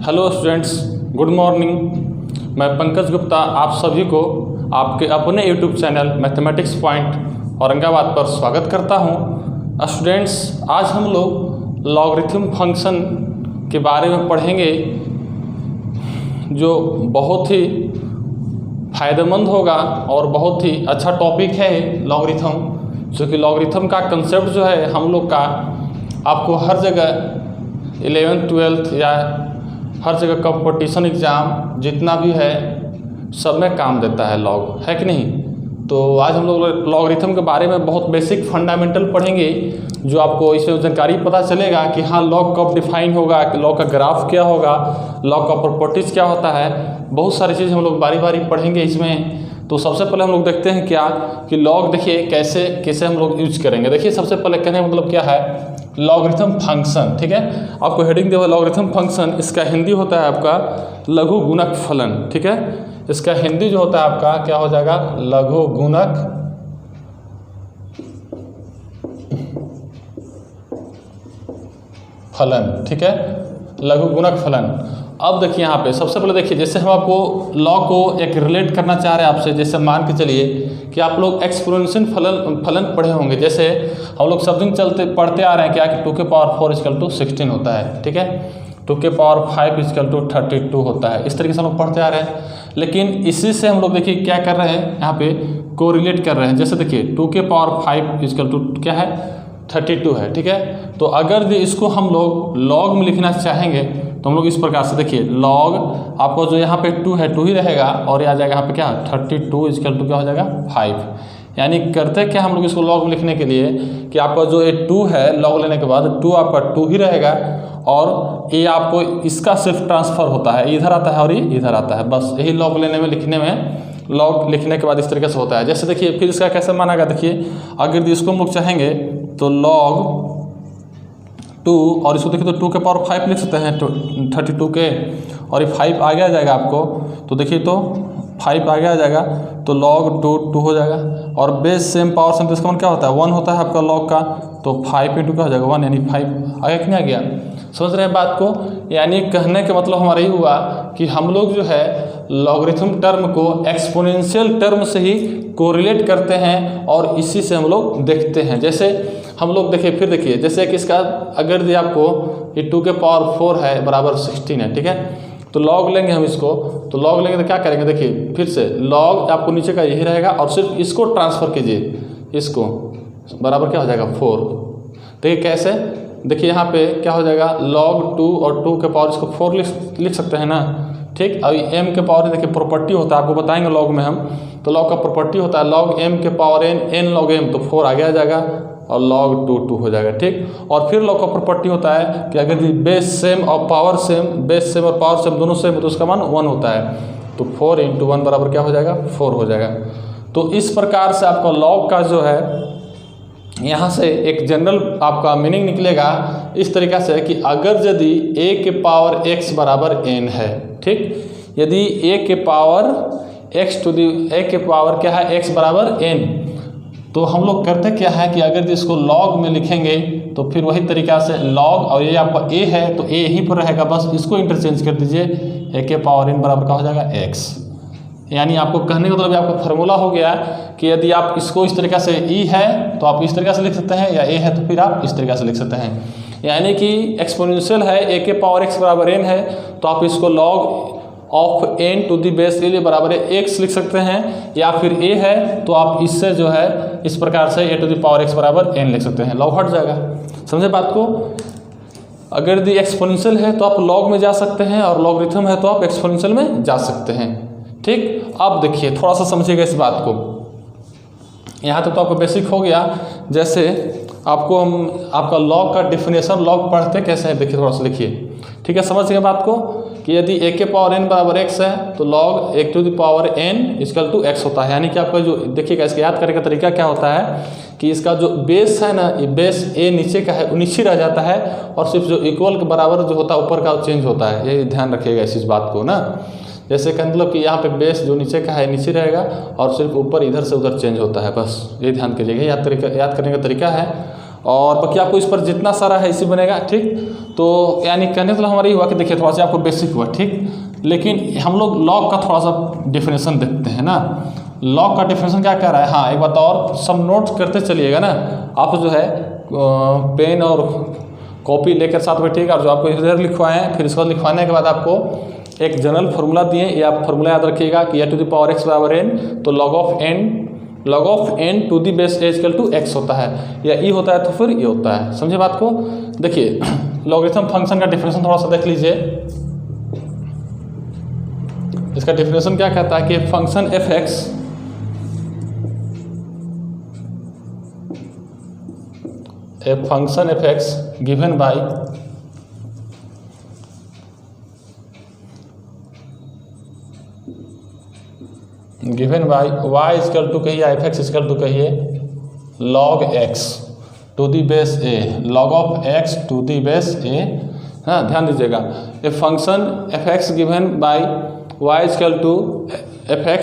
Hello students, good morning. मैं पंकज गुप्ता आप सभी को आपके अपने YouTube channel mathematics point Aurangabad पर स्वागत करता हूं। स्टूडेंट्स, आज हम लोग लॉगरिथम फंक्शन के बारे में पढ़ेंगे जो बहुत ही फ़ायदेमंद होगा और बहुत ही अच्छा टॉपिक है लॉगरिथम। जो कि लॉगरिथम का कंसेप्ट जो है हम लोग का आपको हर जगह 11th 12th या हर जगह कंपटीशन एग्ज़ाम जितना भी है सब में काम देता है लॉग, है कि नहीं। तो आज हम लोग लॉगरिथम के बारे में बहुत बेसिक फंडामेंटल पढ़ेंगे जो आपको इसमें जानकारी पता चलेगा कि हाँ लॉग कब डिफाइन होगा, लॉग का ग्राफ क्या होगा, लॉग का प्रॉपर्टीज़ क्या होता है। बहुत सारी चीज़ हम लोग बारी बारी पढ़ेंगे इसमें। तो सबसे पहले हम लोग देखते हैं क्या कि लॉग देखिए कैसे कैसे हम लोग यूज करेंगे। देखिए सबसे पहले कहने का मतलब क्या है, लॉगरिथम फंक्शन। ठीक है, आपको हेडिंग दिया हुआ लॉगरिथम फंक्शन, इसका हिंदी होता है आपका लघु गुणक फलन। ठीक है, इसका हिंदी जो होता है आपका क्या हो जाएगा, लघु गुणक फलन। ठीक है, लघु गुणक फलन। अब देखिए यहाँ पे सबसे पहले देखिए, जैसे हम आपको लॉग को एक रिलेट करना चाह रहे हैं आपसे। जैसे मान के चलिए कि आप लोग एक्सपोनेंशियल फलन पढ़े होंगे। जैसे हम लोग सब दिन पढ़ते आ रहे हैं क्या कि 2 के पावर 4 = 16 होता है। ठीक है, 2 के पावर 5 = 32 होता है। इस तरीके से हम लोग पढ़ते आ रहे हैं। लेकिन इसी से हम लोग देखिए क्या कर रहे हैं, यहाँ पे को रिलेट कर रहे हैं। जैसे देखिए 2 के पावर 5 = क्या है, 32 है। ठीक है, तो अगर इसको हम लोग लॉग में लिखना चाहेंगे तो हम लोग इस प्रकार से देखिए, लॉग आपको जो यहाँ पे 2 है 2 ही रहेगा और ये आ जाएगा यहाँ पे क्या 32 = क्या हो जाएगा 5। यानी करते क्या हम लोग इसको लॉग में लिखने के लिए कि आपका जो ये 2 है लॉग लेने के बाद 2 आपका 2 ही रहेगा और ये आपको इसका सिर्फ ट्रांसफ़र होता है, इधर आता है और ये इधर आता है। बस यही लॉग लेने में लिखने में लॉग लिखने के बाद इस तरीके से होता है। जैसे देखिए फिर इसका कैसे मानागा, देखिए अगर इसको हम लोग चाहेंगे तो लॉग 2 और इसको देखिए तो 2 के पावर 5 लिख सकते हैं 32 के, और ये 5 आगे आ जाएगा आपको। तो देखिए तो 5 आगे आ जाएगा तो log 2 हो जाएगा। और बेस सेम पावर सेम, तो इसका मतलब क्या होता है 1 होता है आपका log का। तो 5 × क्या हो जाएगा 1, यानी 5 आगे क्यों आ गया। समझ रहे हैं बात को। यानी कहने का मतलब हमारा ये हुआ कि हम लोग जो है लॉगरिथम टर्म को एक्सपोनेंशियल टर्म से ही कोरिलेट करते हैं और इसी से हम लोग देखते हैं। जैसे हम लोग देखिए फिर देखिए, जैसे कि इसका अगर दिया आपको ये 2 के पावर 4 है बराबर 16 है। ठीक है, तो लॉग लेंगे हम इसको, तो लॉग लेंगे तो क्या करेंगे, देखिए फिर से लॉग आपको नीचे का यही रहेगा और सिर्फ इसको ट्रांसफ़र कीजिए, इसको बराबर क्या हो जाएगा 4। देखिए कैसे, देखिए यहाँ पे क्या हो जाएगा log 2 और 2 के पावर इसको 4 लिख सकते हैं ना। ठीक, अभी m के पावर देखिए प्रॉपर्टी होता है, आपको बताएंगे लॉग में हम। तो लॉग का प्रॉपर्टी होता है log m के पावर n log m, तो 4 आगे आ जाएगा और log 2 हो जाएगा। ठीक, और फिर लॉग का प्रॉपर्टी होता है कि अगर बेस सेम और पावर सेम, बेस सेम और पावर सेम दोनों सेम तो उसका मान 1 होता है। तो 4 × 1 बराबर क्या हो जाएगा 4 हो जाएगा। तो इस प्रकार से आपका लॉग का जो है यहाँ से एक जनरल आपका मीनिंग निकलेगा इस तरीक़ा से कि अगर यदि a के पावर x बराबर n है, ठीक, यदि a के पावर क्या है x बराबर n, तो हम लोग करते क्या है कि अगर इसको लॉग में लिखेंगे तो फिर वही तरीक़ा से लॉग, और ये आपका a है तो a यहीं पर रहेगा, बस इसको इंटरचेंज कर दीजिए, a के पावर n बराबर क्या हो जाएगा x। यानी आपको कहने का मतलब आपका फार्मूला हो गया कि यदि आप इसको इस तरीक़ा से e है तो आप इस तरीक़ा से लिख सकते हैं, या a है तो फिर आप इस तरीक़ा से लिख सकते हैं। यानी कि एक्सपोनेंशियल है a के पावर x बराबर n है तो आप इसको log of n to the base a बराबर x लिख सकते हैं, या फिर a है तो आप इससे जो है इस प्रकार से a to the power x बराबर n लिख सकते हैं। लॉग हट जाएगा, समझे बात को। अगर यदि एक्सपोनेंशियल है तो आप लॉग में जा सकते हैं और लॉगरिथम है तो आप एक्सपोनेंशियल में जा सकते हैं। ठीक, अब देखिए थोड़ा सा समझिएगा इस बात को। यहाँ तक तो आपको बेसिक हो गया। जैसे आपको हम आपका लॉग का डिफिनेशन लॉग पढ़ते कैसे हैं, देखिए थोड़ा सा लिखिए। ठीक है, समझ गए बात को कि यदि a के पावर n बराबर x है तो log 1 to the power n = x होता है। यानी कि आपका जो देखिएगा इसका याद करने का तरीका क्या होता है कि इसका जो बेस है ना, ये बेस a नीचे का है वो नीचे रह जाता है और सिर्फ जो इक्वल के बराबर जो होता है ऊपर का चेंज होता है। ये ध्यान रखिएगा इस बात को ना। जैसे का मतलब कि यहाँ पे बेस जो नीचे का है नीचे रहेगा और सिर्फ ऊपर इधर से उधर चेंज होता है, बस ये ध्यान कीजिएगा। याद करने का तरीका है। और बाकी आपको इस पर जितना सारा है इसी बनेगा, ठीक। तो यानी कहने तो हमारा ये हुआ कि देखिए थोड़ा सा आपको बेसिक हुआ, ठीक। लेकिन हम लोग लॉग का थोड़ा सा डिफिनेशन देखते हैं ना। लॉग का डिफिनेशन क्या कह रहा है, हाँ एक बात और सब नोट करते चलिएगा ना। आप जो है पेन और कॉपी लेकर साथ बैठिएगा, और जो आपको इधर लिखवाए हैं फिर इसको लिखवाने के बाद आपको एक जनरल फार्मूला दिए, ये आप फार्मूला याद रखिएगा कि a⁴x = n, तो log of n to the base a = x होता है, या e होता है तो फिर ये होता है। समझे बात को। देखिए लॉगरिथम फंक्शन का डिफिनेशन थोड़ा सा देख लीजिए। इसका डिफिनेशन क्या कहता है कि function f(x) given by y = कहिए f(x) = कहिए log x to the base a, log of x to the base a। हाँ ध्यान दीजिएगा, a function f(x) given by y = f(x),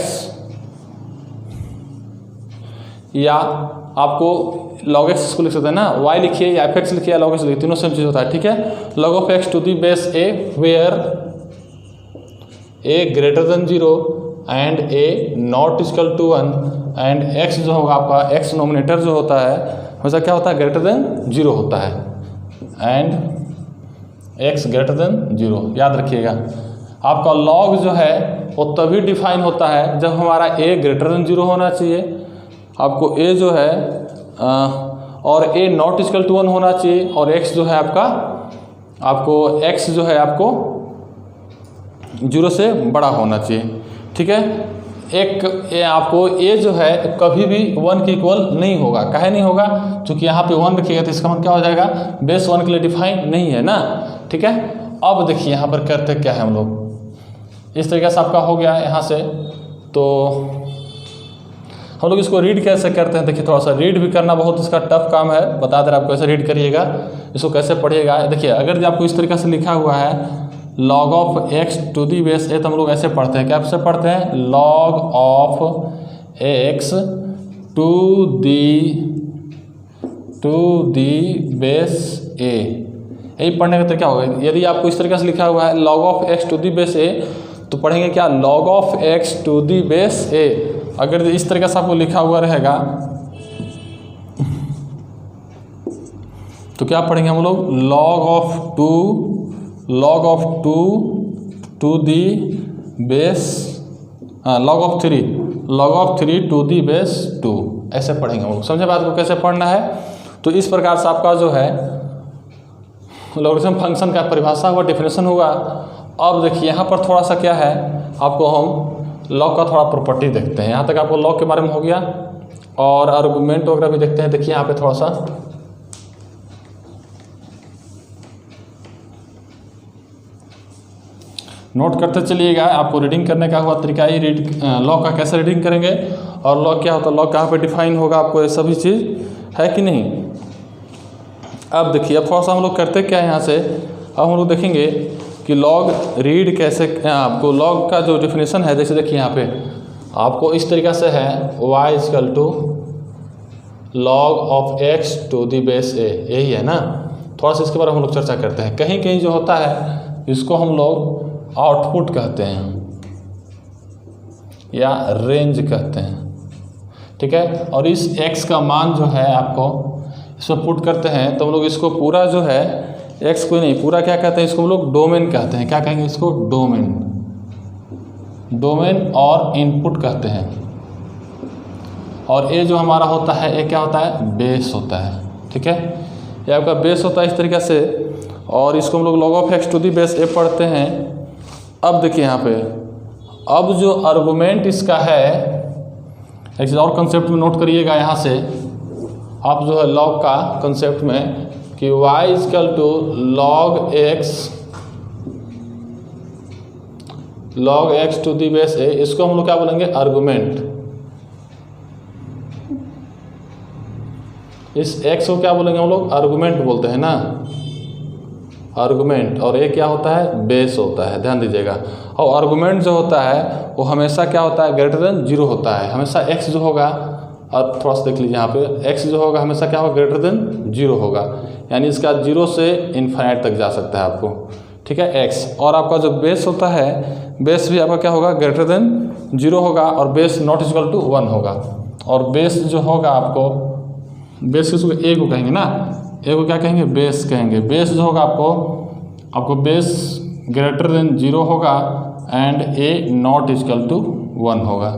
या आपको log x इसको लिख सकते हैं ना, y लिखिए या f(x) लिखिए या log x लिखिए, तीनों सेम चीज़ होता है, ठीक है। log of x to the base a where a > 0 and a not = 1 and x जो होगा आपका x नोमिनेटर जो होता है हमेशा क्या होता है, > 0 होता है, एंड x > 0। याद रखिएगा आपका log जो है वो तभी डिफाइन होता है जब हमारा a > 0 होना चाहिए, आपको a जो है और a not = 1 होना चाहिए, और x जो है आपको x जो है आपको 0 से बड़ा होना चाहिए, ठीक है। आपको a जो है कभी भी 1 के इक्वल नहीं होगा। काहे नहीं होगा, क्योंकि यहाँ पे 1 रखिएगा तो इसका मतलब क्या हो जाएगा, बेस 1 के लिए डिफाइन नहीं है ना, ठीक है। अब देखिए यहाँ पर करते क्या है हम लोग, इस तरीके से आपका हो गया है यहाँ से। तो हम लोग इसको रीड कैसे करते हैं, देखिए थोड़ा सा रीड भी करना बहुत इसका टफ काम है, बता दे रहा आपको कैसे रीड करिएगा, इसको कैसे पढ़िएगा। देखिए अगर आपको इस तरीके से लिखा हुआ है log of x to the base a, तो हम लोग ऐसे पढ़ते हैं, क्या ऐसे पढ़ते हैं, log of x to the base a। यही पढ़ने का तरीका होगा। यदि आपको इस तरीके से लिखा हुआ है log of x to the base a, तो पढ़ेंगे क्या, log of x to the base a। अगर इस तरीके से आपको लिखा हुआ रहेगा तो क्या पढ़ेंगे हम लोग, log of 2 to the base log of 3 to the base 2, ऐसे पढ़ेंगे हम लोग। समझे बात को कैसे पढ़ना है। तो इस प्रकार से आपका जो है लॉगरिथम फंक्शन का परिभाषा हुआ, डिफिनेशन हुआ। अब देखिए यहाँ पर थोड़ा सा क्या है, आपको हम लॉग का थोड़ा प्रॉपर्टी देखते हैं। यहाँ तक आपको लॉग के बारे में हो गया, और आर्गुमेंट वगैरह भी देखते हैं। देखिए यहाँ पे थोड़ा सा नोट करते चलिएगा। आपको रीडिंग करने का हुआ तरीका ही, लॉग का कैसे रीडिंग करेंगे और लॉग क्या होता है, लॉग कहाँ पे डिफाइन होगा, आपको ये सभी चीज़ है कि नहीं। अब देखिए अब थोड़ा सा हम लोग करते क्या है यहाँ से, अब हम लोग देखेंगे कि लॉग रीड कैसे, आपको लॉग का जो डिफिनेशन है, जैसे देखिए यहाँ पे आपको इस तरीक़ा से है y = log of x to the base a, यही है ना। थोड़ा सा इसके बारे में हम लोग चर्चा करते हैं। कहीं कहीं जो होता है इसको हम लोग आउटपुट कहते हैं या रेंज कहते हैं, ठीक है। और इस x का मान जो है आपको इसमें पुट करते हैं, तो हम लोग इसको पूरा जो है x को नहीं, पूरा क्या कहते हैं, इसको हम लोग डोमेन कहते हैं। क्या कहेंगे इसको, डोमेन और इनपुट कहते हैं। और ये जो हमारा होता है ये क्या होता है, बेस होता है, ठीक है। ये आपका बेस होता है इस तरीके से, और इसको हम लोग log of x to the base a पढ़ते हैं। अब देखिए यहाँ पे अब जो आर्गुमेंट इसका है, एक चीज़ और कंसेप्ट में नोट करिएगा यहाँ से आप जो है लॉग का कंसेप्ट में, कि y = log x to the base a, इसको हम लोग क्या बोलेंगे, आर्गुमेंट। इस x को क्या बोलेंगे हम लोग, आर्गुमेंट बोलते हैं ना, आर्गुमेंट। और ये क्या होता है, बेस होता है, ध्यान दीजिएगा। और आर्गुमेंट जो होता है वो हमेशा क्या होता है, > 0 होता है। हमेशा x जो होगा और थोड़ा सा देख लीजिए यहाँ पे x जो होगा हमेशा क्या होगा, ग्रेटर देन 0 होगा, यानी इसका 0 से इन्फाइनाइट तक जा सकता है आपको, ठीक है x। और आपका जो बेस होता है, बेस भी आपका क्या होगा, ग्रेटर देन 0 होगा, और बेस नॉट इक्वल टू 1 होगा। और बेस जो होगा आपको, बेस किसको, a को कहेंगे ना, a को क्या कहेंगे, बेस कहेंगे। बेस जो होगा आपको बेस ग्रेटर देन 0 होगा and a not equal to 1 होगा,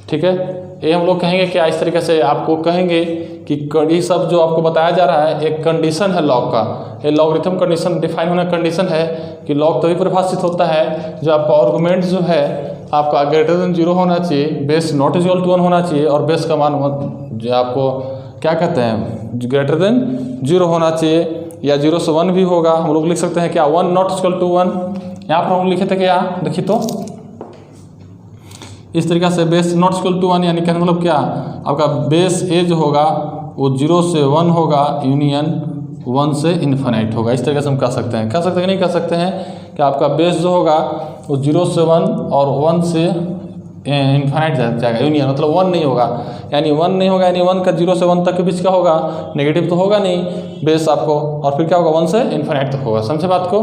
ठीक है। ये हम लोग कहेंगे क्या, इस तरीके से आपको कहेंगे कि ये सब जो आपको बताया जा रहा है एक कंडीशन है लॉग का, ये लॉगरिथम कंडीशन डिफाइन होना कंडीशन है कि लॉग तभी परिभाषित होता है जो आपका आर्गुमेंट जो है आपका ग्रेटर देन 0 होना चाहिए, बेस नॉट इक्वल टू 1 होना चाहिए, और बेस का मान जो आपको क्या कहते हैं, ग्रेटर देन 0 होना चाहिए, या 0 से 1 भी होगा। हम लोग लिख सकते हैं क्या, 1 नॉट इक्वल टू 1, यहाँ पर हम लिखे थे क्या, देखिए तो इस तरीक़े से बेस नॉट इक्वल टू 1, यानी कहने मतलब क्या, आपका बेस ए जो होगा वो 0 से 1 होगा, यूनियन 1 से इन्फिनाइट होगा। इस तरीके से हम कह सकते हैं कि नहीं कह सकते हैं कि आपका बेस जो होगा वो 0 से 1 और 1 से इन्फिनाइट जाएगा, यूनियन मतलब 1 नहीं होगा, यानी 1 नहीं होगा, यानी 1 का 0 से 1 तक के बीच क्या होगा, नेगेटिव तो होगा नहीं बेस आपको, और फिर क्या होगा 1 से इन्फिनाइट तक होगा। समझे बात को।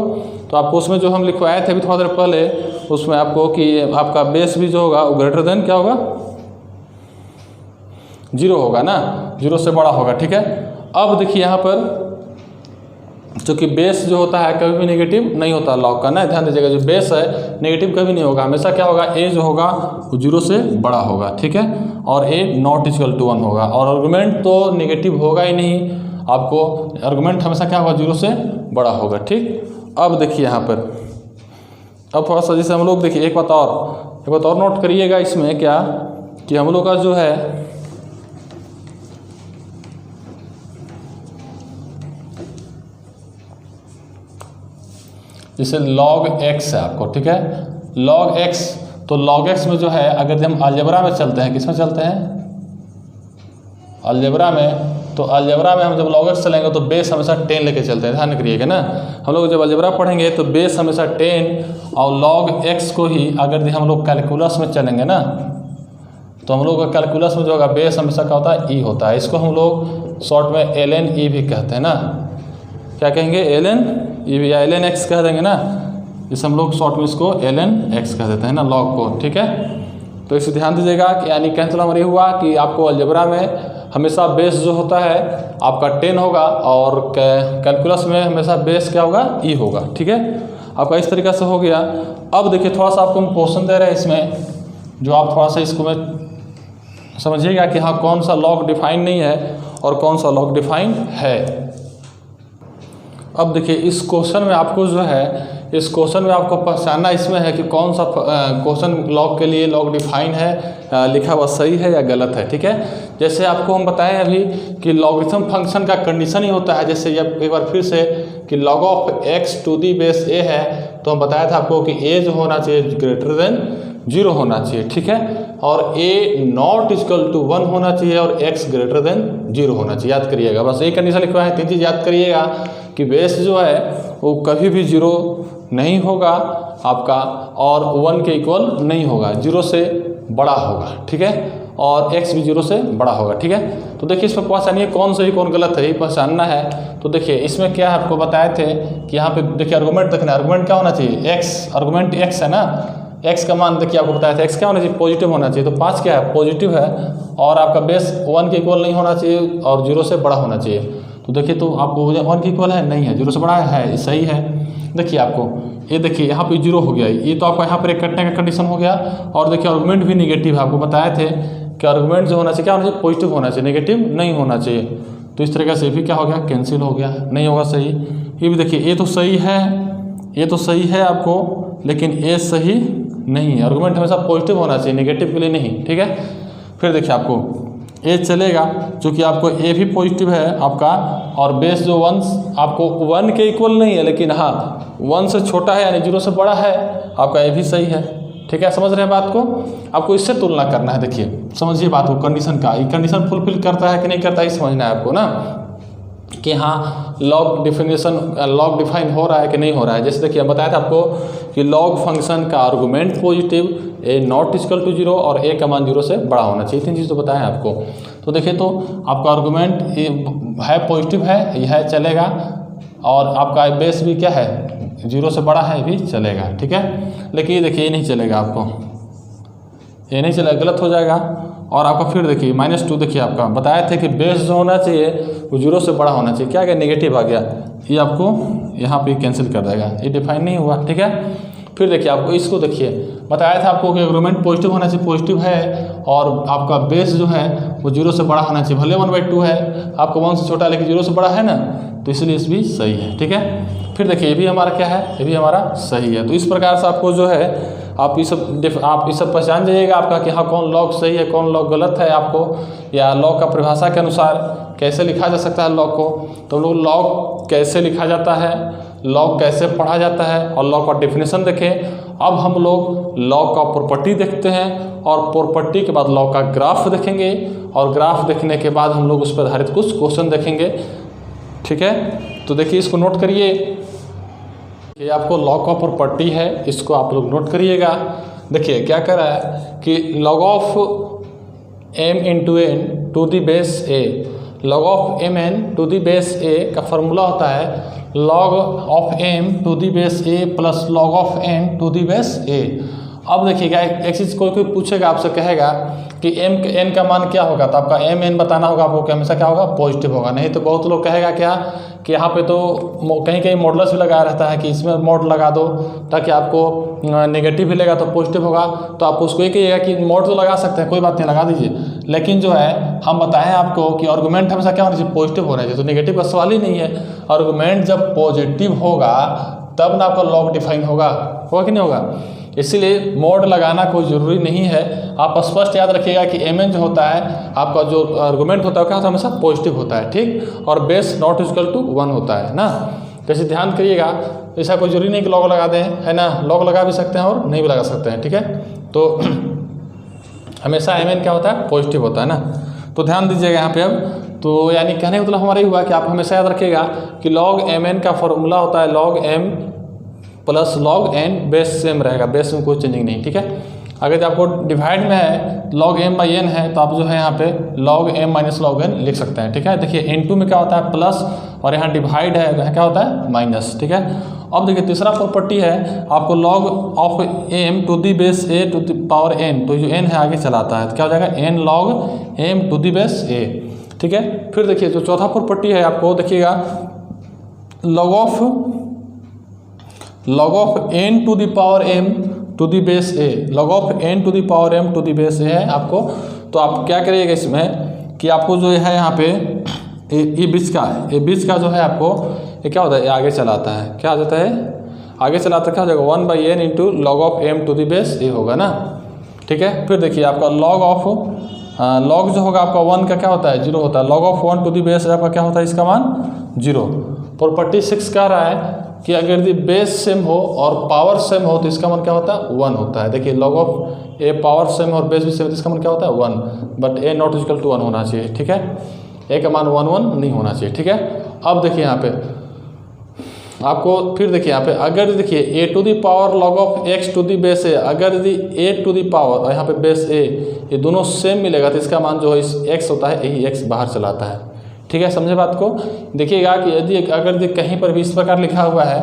तो आपको उसमें जो हम लिखवाए थे अभी थोड़ा देर पहले, उसमें आपको कि आपका बेस भी जो होगा वो ग्रेटर देन क्या होगा, 0 होगा ना, 0 से बड़ा होगा, ठीक है। अब देखिए यहाँ पर चूँकि बेस जो होता है कभी भी नेगेटिव नहीं होता लॉग का ना, ध्यान दीजिएगा, जो बेस है नेगेटिव कभी नहीं होगा, हमेशा क्या होगा, ए जो होगा वो 0 से बड़ा होगा, ठीक है, और ए नॉट इक्वल टू 1 होगा, और आर्गुमेंट तो नेगेटिव होगा ही नहीं, आपको आर्गुमेंट हमेशा क्या होगा, 0 से बड़ा होगा, ठीक। अब देखिए यहाँ पर, अब थोड़ा सा जैसे हम लोग देखिए एक बात और नोट करिएगा इसमें क्या, कि हम लोग का जो है जैसे log x है आपको, ठीक है, log x, तो log x में जो है अगर हम अलजेब्रा में चलते हैं, किसमें चलते हैं, अलजेब्रा में, तो अलजेब्रा में हम जब log x चलेंगे तो बेस हमेशा 10 लेके चलते हैं, ध्यान करिएगा ना। हम लोग जब अलजेब्रा पढ़ेंगे तो बेस हमेशा 10, और log x को ही अगर हम लोग कैलकुलस में चलेंगे ना, तो हम लोग का कैलकुलस में जो होगा बेस हमेशा क्या होता है, e होता है। इसको हम लोग शॉर्ट में ln e भी कहते हैं ना, क्या कहेंगे, ln e भी, या ln x कह देंगे ना, जिसे हम लोग शॉर्ट में इसको ln x कह देते हैं ना लॉग को, ठीक है। तो इसे ध्यान दीजिएगा कि यानी कहने का मतलब ये हुआ कि आपको अलजेब्रा में हमेशा बेस जो होता है आपका 10 होगा, और कैलकुलस में हमेशा बेस क्या होगा, e होगा, ठीक है। आपका इस तरीक़े से हो गया। अब देखिए थोड़ा सा आपको हम क्वेश्चन दे रहे हैं इसमें, जो आप थोड़ा सा इसको में समझिएगा कि हाँ कौन सा लॉग डिफाइन नहीं है और कौन सा लॉग डिफाइन है। अब देखिए इस क्वेश्चन में आपको जो है, इस क्वेश्चन में आपको पहचानना इसमें है कि कौन सा क्वेश्चन लॉग के लिए लॉग डिफाइन है, लिखा हुआ सही है या गलत है, ठीक है। जैसे आपको हम बताएं अभी कि लॉगरिथम फंक्शन का कंडीशन ही होता है, जैसे ये एक बार फिर से कि log of x to the base a है, तो हम बताया था आपको कि a जो होना चाहिए ग्रेटर देन 0 होना चाहिए, ठीक है, और a नॉट इक्वल टू 1 होना चाहिए, और x ग्रेटर देन 0 होना चाहिए। याद करिएगा, बस एक कंडीशन लिखवा है, 3 चीज़ याद करिएगा कि बेस जो है वो कभी भी 0 नहीं होगा आपका, और 1 के इक्वल नहीं होगा, 0 से बड़ा होगा, ठीक है, और x भी 0 से बड़ा होगा, ठीक है। तो देखिए इसमें पहचानिए कौन सही कौन गलत है, ये पहचानना है। तो देखिए इसमें क्या है, आपको बताए थे कि यहाँ पे देखिए आर्गुमेंट देखना, आर्गुमेंट क्या होना चाहिए, x, आर्गुमेंट x है ना, x का मान देखिए आपको बताया था, x क्या होना चाहिए, पॉजिटिव होना चाहिए, तो 5 क्या है, पॉजिटिव है, और आपका बेस 1 के इक्वल नहीं होना चाहिए और 0 से बड़ा होना चाहिए। तो देखिए तो आपको 1 के इक्वल है, नहीं है, 0 से बड़ा है, सही है। देखिए आपको ये देखिए यहाँ पे 0 हो गया, ये तो आपका यहाँ पर एक कटने का कंडीशन हो गया, और देखिए आर्गुमेंट भी निगेटिव है, आपको बताए थे कि आर्गुमेंट जो होना चाहिए क्या होना चाहिए, पॉजिटिव होना चाहिए, नेगेटिव नहीं होना चाहिए। तो इस तरीके से भी क्या हो गया, कैंसिल हो गया, नहीं होगा सही। ये भी देखिए ये तो सही है, ये तो सही है आपको, लेकिन ये सही नहीं है, आर्गुमेंट हमेशा पॉजिटिव होना चाहिए, नेगेटिव के लिए नहीं, ठीक है। फिर देखिए आपको ए चलेगा, चूँकि आपको ए भी पॉजिटिव है आपका, और बेस जो 1 आपको 1 के इक्वल नहीं है, लेकिन हाँ 1 से छोटा है यानी 0 से बड़ा है, आपका ए भी सही है, ठीक है। समझ रहे हैं बात को, आपको इससे तुलना करना है। देखिए समझिए बात को, कंडीशन का, ये कंडीशन फुलफिल करता है कि नहीं करता है, समझना है आपको ना, कि हाँ लॉग डिफाइन हो रहा है कि नहीं हो रहा है। जैसे देखिए बताया था आपको कि लॉग फंक्शन का argument positive, a not equal to 0, और ए का मान 0 से बड़ा होना चाहिए, 3 चीज़ तो बताया आपको। तो देखिए तो आपका आर्गूमेंट है पॉजिटिव है, यह चलेगा, और आपका बेस भी क्या है 0 से बड़ा है भी चलेगा, ठीक है। लेकिन ये देखिए ये नहीं चलेगा, आपको ये नहीं चलेगा, गलत हो जाएगा। और आपका फिर देखिए -2 देखिए आपका बताए थे कि बेस जो होना चाहिए वो 0 से बड़ा होना चाहिए, क्या गया नेगेटिव आ गया, ये आपको यहाँ पे कैंसिल कर देगा, ये डिफाइन नहीं हुआ, ठीक है। फिर देखिए आपको इसको देखिए बताया था आपको कि आर्गूमेंट पॉजिटिव होना चाहिए, पॉजिटिव है, और आपका बेस जो है वो 0 से बड़ा होना चाहिए, भले 1/2 है, आपका 1 से छोटा है लेकिन 0 से बड़ा है ना, तो इसलिए इस भी सही है, ठीक है। फिर देखिए ये भी हमारा क्या है, ये भी हमारा सही है। तो इस प्रकार से आपको जो है आप ये सब पहचान जाइएगा आपका कि हाँ कौन लॉग सही है कौन लॉग गलत है आपको, या लॉग का परिभाषा के अनुसार कैसे लिखा जा सकता है लॉग को। तो हम लोग लॉग कैसे लिखा जाता है, लॉग कैसे पढ़ा जाता है, और लॉग का डेफिनेशन देखें। अब हम लोग लॉग का प्रॉपर्टी देखते हैं, और प्रॉपर्टी के बाद लॉग का ग्राफ देखेंगे, और ग्राफ देखने के बाद हम लोग उस पर आधारित कुछ क्वेश्चन देखेंगे, ठीक है। तो देखिए इसको नोट करिए, ये आपको लॉग का प्रॉपर्टी है, इसको आप लोग नोट करिएगा। देखिए क्या कर रहा है कि log of m into n to the base a, log of mn to the base a का फॉर्मूला होता है log of m to the base a plus log of n to the base a। अब देखिएगा एक चीज़ कोई पूछेगा आपसे, कहेगा कि n का मान क्या होगा, तो आपका mn बताना होगा आपको कि हमेशा क्या होगा पॉजिटिव होगा। नहीं तो बहुत लोग कहेगा क्या कि यहाँ पे तो कहीं कहीं मॉडल्स भी लगाया रहता है कि इसमें मोड लगा दो ताकि आपको नेगेटिव मिलेगा तो पॉजिटिव होगा, तो आप उसको ये कहिएगा कि मोड तो लगा सकते हैं, कोई बात नहीं लगा दीजिए, लेकिन जो है हम बताएं आपको कि आर्गूमेंट हमेशा क्या होना चाहिए पॉजिटिव होना चाहिए। तो नेगेटिव का सवाल ही नहीं है, आर्गूमेंट जब पॉजिटिव होगा तब ना आपका लॉग डिफाइन होगा कि नहीं होगा। इसीलिए मोड लगाना कोई ज़रूरी नहीं है, आप स्पष्ट याद रखिएगा कि mn जो होता है आपका जो आर्गूमेंट होता है क्या होता है हमेशा पॉजिटिव होता है, ठीक, और बेस नॉट इक्वल टू 1 होता है ना। जैसे ध्यान करिएगा, ऐसा कोई जरूरी नहीं कि लॉग लगा दें, है ना, लॉग लगा भी सकते हैं और नहीं भी लगा सकते हैं, ठीक है। तो हमेशा mn क्या होता है पॉजिटिव होता है ना। तो ध्यान दीजिएगा यहाँ पे अब, तो यानी कहने का मतलब हमारा ये हुआ कि आप हमेशा याद रखिएगा कि log mn का फॉर्मूला होता है log m plus log n, base same रहेगा, बेस में कोई चेंजिंग नहीं, ठीक है। अगर आपको डिवाइड में है log m/n है तो आप जो है यहाँ पे log m minus log n लिख सकते हैं, ठीक है। देखिए n2 में क्या होता है प्लस, और यहाँ डिवाइड है तो यहाँ क्या होता है माइनस, ठीक है। अब देखिए तीसरा प्रॉपर्टी है आपको log of m to the base a to the power n, तो जो n है आगे चलाता है तो क्या हो जाएगा n log m to the base a, ठीक है। फिर देखिए जो चौथा प्रॉपर्टी है आपको देखिएगा log of n to the power m to the base a, log of n to the power m to the base a है आपको। तो आप क्या करिएगा इसमें कि आपको जो है यहाँ पे ये बीच का जो है आपको ये क्या होता है, ये आगे चलाता है, क्या हो जाता है आगे चलाता है, क्या हो जाएगा 1/n into log of m to the base a होगा ना, ठीक है। फिर देखिए आपका log जो होगा आपका 1 का क्या होता है 0 होता है, log of 1 to the base आपका क्या होता है इसका मान 0। प्रॉपर्टी 6 कह रहा है कि अगर यदि बेस सेम हो और पावर सेम हो तो इसका मान क्या होता है 1 होता है। देखिए log of a power same और बेस भी सेम तो इसका मान क्या होता है 1, but a not equal to 1 होना चाहिए, ठीक है। ए का मान 1 नहीं होना चाहिए, ठीक है। अब देखिए यहाँ पे आपको फिर देखिए यहाँ पे अगर देखिए A to the power log of X to the base A, अगर यदि ए टू दी पावर और यहाँ पे बेस ए ये दोनों सेम मिलेगा तो इसका मान जो है इस एक्स होता है यही एक्स बाहर चलाता है, ठीक है। समझे बात को। देखिएगा कि यदि अगर कहीं पर भी इस प्रकार लिखा हुआ है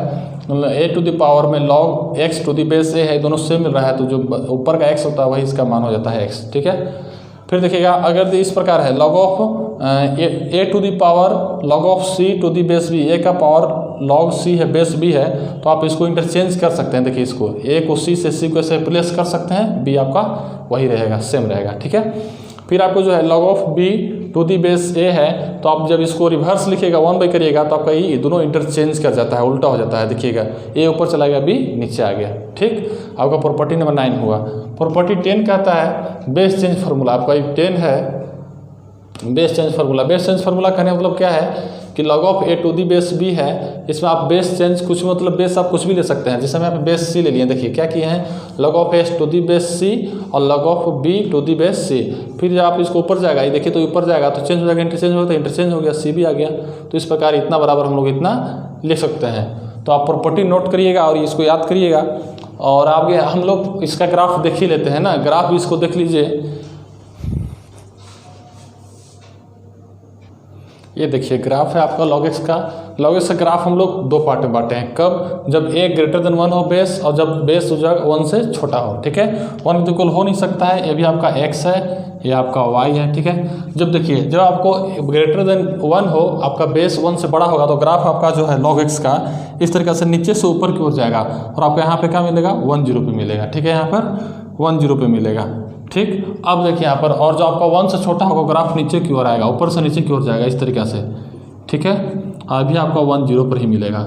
ए टू द पावर में log x to the base A है, दोनों सेम मिल रहा है तो जो ऊपर का x होता है वही इसका मान हो जाता है x, ठीक है। फिर देखिएगा अगर इस प्रकार है log of a to the power log of c to the base b, a का पावर log c है बेस b है तो आप इसको इंटरचेंज कर सकते हैं। देखिए इसको a को c से c को ऐसे रिप्लेस कर सकते हैं, b आपका वही रहेगा सेम रहेगा, ठीक है। फिर आपको जो है log of b to the base a है तो आप जब इसको रिवर्स लिखिएगा 1 करिएगा तो आपका ये दोनों इंटरचेंज कर जाता है, उल्टा हो जाता है। देखिएगा a ऊपर चला गया b नीचे आ गया, ठीक। आपका प्रॉपर्टी नंबर 9 हुआ। प्रॉपर्टी 10 कहता है बेस चेंज फार्मूला, आपका एक 10 है base change formula. Base change formula कहने का मतलब क्या है कि log of a to the base b है, इसमें आप बेस चेंज कुछ मतलब बेस आप कुछ भी ले सकते हैं। जैसे हम यहाँ पे बेस c ले लिए, देखिए क्या किए हैं log of s to the base c और log of b to the base c। फिर जब आप इसको ऊपर जाएगा, ये देखिए तो ऊपर जाएगा तो चेंज हो जाएगा, इंटरचेंज होगा तो इंटरचेंज हो गया, c भी आ गया। तो इस प्रकार इतना बराबर हम लोग इतना लिख सकते हैं। तो आप प्रॉपर्टी नोट करिएगा और इसको याद करिएगा। और आगे हम लोग इसका ग्राफ देख ही लेते हैं ना, ग्राफ इसको देख लीजिए। ये देखिए ग्राफ है आपका log x का। log x का ग्राफ हम लोग दो पार्ट में बांटे हैं। कब? जब a ग्रेटर देन 1 हो बेस, और जब बेस हो जाएगा 1 से छोटा हो। ठीक है, 1 के इक्वल हो नहीं सकता है। ये भी आपका x है, ये आपका y है। ठीक है, जब देखिए जब आपको ग्रेटर देन 1 हो, आपका बेस 1 से बड़ा होगा, तो ग्राफ आपका जो है log x का इस तरीके से नीचे से ऊपर की ओर जाएगा, और आपको यहाँ पे क्या मिलेगा? 1 0 पे मिलेगा। ठीक है, यहाँ पर 1 0 पे मिलेगा। ठीक, अब देखिए यहाँ पर, और जो आपका 1 से छोटा होगा ग्राफ नीचे की ओर आएगा, ऊपर से नीचे की ओर जाएगा इस तरीके से। ठीक है, अभी आपका 1 0 पर ही मिलेगा।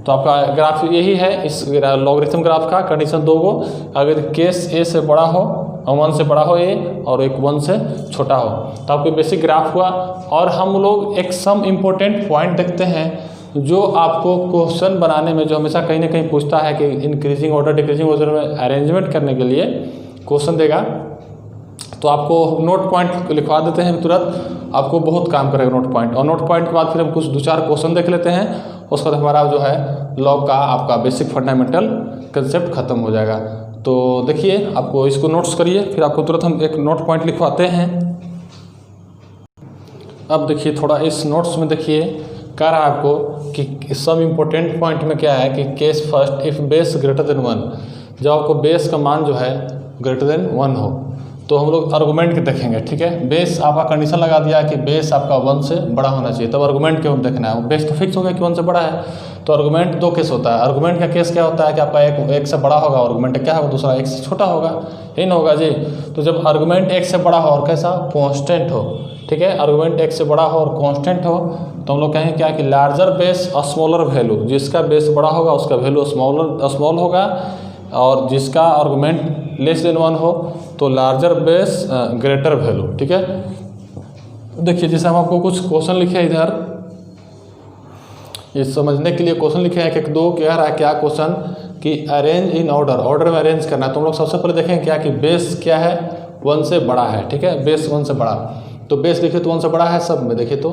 तो आपका ग्राफ यही है इस लॉगरिथम ग्राफ का। कंडीशन दो गो, अगर केस a से बड़ा हो और 1 से बड़ा हो a, और एक 1 से छोटा हो, तो आपको बेसिक ग्राफ हुआ। और हम लोग एक सम इम्पोर्टेंट पॉइंट देखते हैं जो आपको क्वेश्चन बनाने में जो हमेशा कहीं ना कहीं पूछता है कि इंक्रीजिंग ऑर्डर डिक्रीजिंग ऑर्डर में अरेंजमेंट करने के लिए क्वेश्चन देगा, तो आपको नोट पॉइंट लिखवा देते हैं तुरंत, आपको बहुत काम करेगा नोट पॉइंट। और नोट पॉइंट के बाद फिर हम कुछ 2-4 क्वेश्चन देख लेते हैं, उसके बाद हमारा जो है लॉग का आपका बेसिक फंडामेंटल कंसेप्ट खत्म हो जाएगा। तो देखिए, आपको इसको नोट्स करिए, फिर आपको तुरंत हम एक नोट पॉइंट लिखवाते हैं। अब देखिए थोड़ा इस नोट्स में देखिए, कह रहा है आपको कि सब इम्पोर्टेंट पॉइंट में क्या है कि case first if base greater than 1, जब आपको बेस का मान जो है ग्रेटर देन 1 हो, तो हम लोग आर्गूमेंट के देखेंगे। ठीक है, बेस आपका कंडीशन लगा दिया कि बेस आपका 1 से बड़ा होना चाहिए, तब आर्गूमेंट क्यों देखना है। बेस तो फिक्स हो गया कि 1 से बड़ा है, तो आर्गूमेंट दो केस होता है। आर्गूमेंट का केस क्या होता है कि आपका एक से बड़ा होगा, आर्गूमेंट क्या होगा? दूसरा 1 से छोटा होगा, यही ना होगा जी। तो जब आर्गूमेंट 1 से बड़ा हो और कैसा? कॉन्स्टेंट हो। ठीक है, आर्गूमेंट 1 से बड़ा हो और कॉन्स्टेंट हो, तो हम लोग कहेंगे क्या कि लार्जर बेस स्मॉलर वैल्यू, जिसका बेस बड़ा होगा उसका वैल्यू स्मॉल होगा, और जिसका आर्गूमेंट लेस देन 1 हो तो लार्जर बेस ग्रेटर वैल्यू। ठीक है, देखिए जैसे हम आपको कुछ क्वेश्चन लिखे इधर, ये समझने के लिए क्वेश्चन लिखे हैं। एक दो कह रहा है क्या क्वेश्चन कि अरेंज इन ऑर्डर में अरेंज करना है। तो हम लोग सबसे पहले देखें क्या कि बेस क्या है? 1 से बड़ा है। ठीक है, बेस 1 से बड़ा, तो बेस देखिए तो 1 से बड़ा है सब में देखिए तो।